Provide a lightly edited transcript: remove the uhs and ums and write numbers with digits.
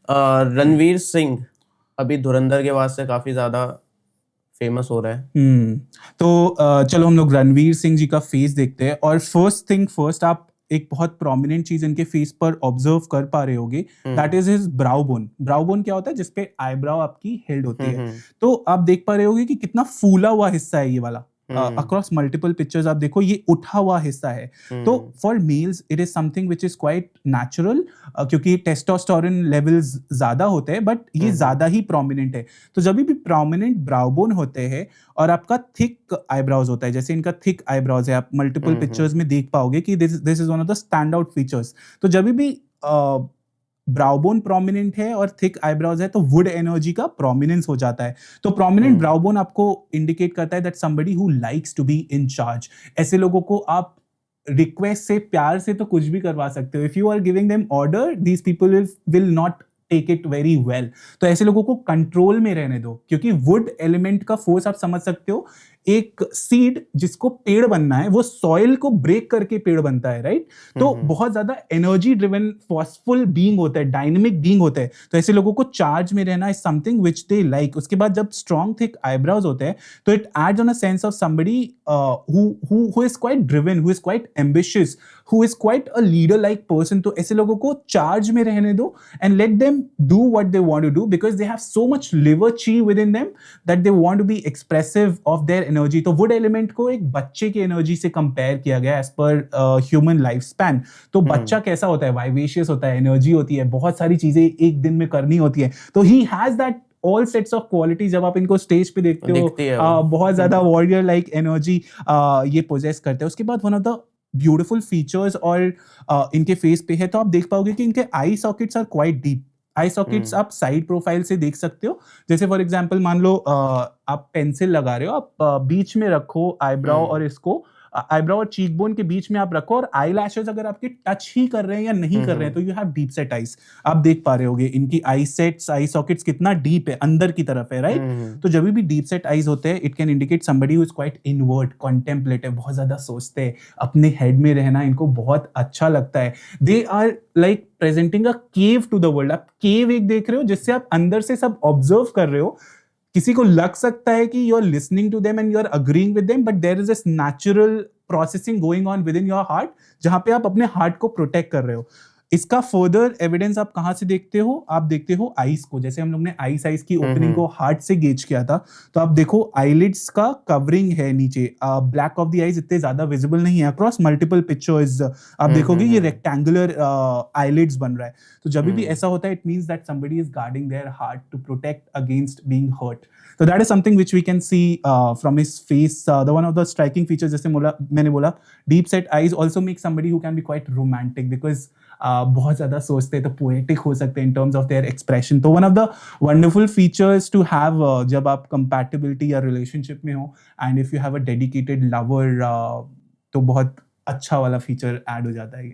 रणवीर सिंह अभी धुरंधर के बाद से काफी ज्यादा फेमस हो रहा है। तो चलो हम लोग रणवीर सिंह जी का फेस देखते हैं। और फर्स्ट थिंग फर्स्ट, आप एक बहुत प्रोमिनेंट चीज इनके फेस पर ऑब्जर्व कर पा रहे होगे, that is his brow bone. Brow bone क्या होता है? जिसपे आईब्राउ आपकी हेल्ड होती है। तो आप देख पा रहे होगे कि कितना फूला हुआ हिस्सा है ये वाला। अक्रॉस मल्टीपल पिक्चर्स आप देखो, ये उठा हुआ हिस्सा है। तो for mails it is something which is quite natural, क्योंकि टेस्टोस्टेरोन लेवल्स ज्यादा होते हैं, बट ये ज्यादा ही प्रोमिनेंट है। तो जब भी प्रोमिनेंट ब्राउ बोन होते हैं और आपका थिक आईब्राउज होता है, जैसे इनका थिक आईब्राउज है, आप मल्टीपल पिक्चर्स में देख पाओगे कि this is one of the stand out features. तो जब भी ब्राउबोन प्रोमिनेंट है और थिक आईब्राउज है, तो वुड एनर्जी का प्रोमिनेंस हो जाता है। तो प्रोमिनेंट ब्राउबोन आपको इंडिकेट करता है that somebody who likes to be in charge. ऐसे लोगों को आप रिक्वेस्ट से, प्यार से तो कुछ भी करवा सकते हो। If you are giving them order, these people will not take it very well. तो ऐसे लोगों को कंट्रोल में रहने दो, क्योंकि वुड एलिमेंट का फोर्स आप समझ सकते हो। एक सीड जिसको पेड़ बनना है, वो सॉइल को ब्रेक करके पेड़ बनता है, राइट? तो बहुत ज्यादा एनर्जी ड्रिवन फोर्सफुल बीइंग होता है, डायनेमिक बीइंग होता है। तो ऐसे लोगों को चार्ज में रहना is something which they like. उसके बाद जब स्ट्रॉन्ग थिक आईब्राउज होते हैं, तो it adds on a sense of somebody who is quite driven, who is quite ambitious, who is quite a leader like person. तो ऐसे लोगों को चार्ज में रहने दो and let them do what they want to do, because they have so much liver chi within them that they want to be expressive of their energy. तो wood element को एक बच्चे की एनर्जी से compare किया गया as per human lifespan. तो बच्चा कैसा होता है? वाइवेशियस होता है, एनर्जी होती है, बहुत सारी चीजें एक दिन में करनी होती है। तो he has that all sets of quality। जब आप इनको स्टेज पे देखते हो, बहुत ज्यादा वॉरियर लाइक एनर्जी ये पोजेस करते हैं। उसके बाद one of the beautiful features और इनके फेस पे है, तो आप देख पाओगे कि इनके आई sockets are quite deep. I sockets आप साइड प्रोफाइल से देख सकते हो। जैसे फॉर एग्जांपल मान लो आप पेंसिल लगा रहे हो, आप बीच में रखो आईब्राउ और इसको, आईब्राउ और चीक बोन के बीच में आप रखो, और आई लैशेस अगर आपके टच ही कर रहे हैं या नहीं कर रहे हैं, तो you have deep set eyes. आप देख पा रहे होगे इनकी आई सेट्स, आई सॉकेट्स कितना डीप है, अंदर की तरफ है, राइट? तो जब भी डीप सेट आईज होते हैं, it can indicate somebody who is quite invert, contemplative, बहुत ज्यादा सोचते हैं, अपने हेड में रहना इनको बहुत अच्छा लगता है। They are like presenting a cave to the world. आप केव एक देख रहे हो जिससे आप अंदर से सब ऑब्जर्व कर रहे हो। किसी को लग सकता है कि you are listening to them and you are agreeing with them, but there is this natural processing going on within your heart, जहां पे आप अपने हार्ट को प्रोटेक्ट कर रहे हो। इसका फर्दर एविडेंस आप कहां से देखते हो? आप देखते हो आईज को। जैसे हम लोग ने आई साइज की ओपनिंग को हार्ट से गेज किया था, तो आप देखो आईलिड्स का कवरिंग है नीचे, ब्लैक ऑफ द आईज इतने ज्यादा विजिबल नहीं है। अक्रॉस मल्टीपल पिक्चर्स आप देखोगे ये रेक्टेंगुलर आईलिड्स बन रहा है। तो जब भी ऐसा होता है, it means that somebody is guarding their heart to protect against being hurt. So that is something which we can see from his face. The one of the striking features, जैसे मैंने बोला, deep set eyes also make somebody who can be quite romantic, because बहुत ज्यादा सोचते हैं तो poetic हो सकते हैं in terms of their expression. तो one of the wonderful features to have जब आप compatibility या relationship में हो, and if you have a dedicated lover, तो बहुत अच्छा वाला feature add हो जाता है।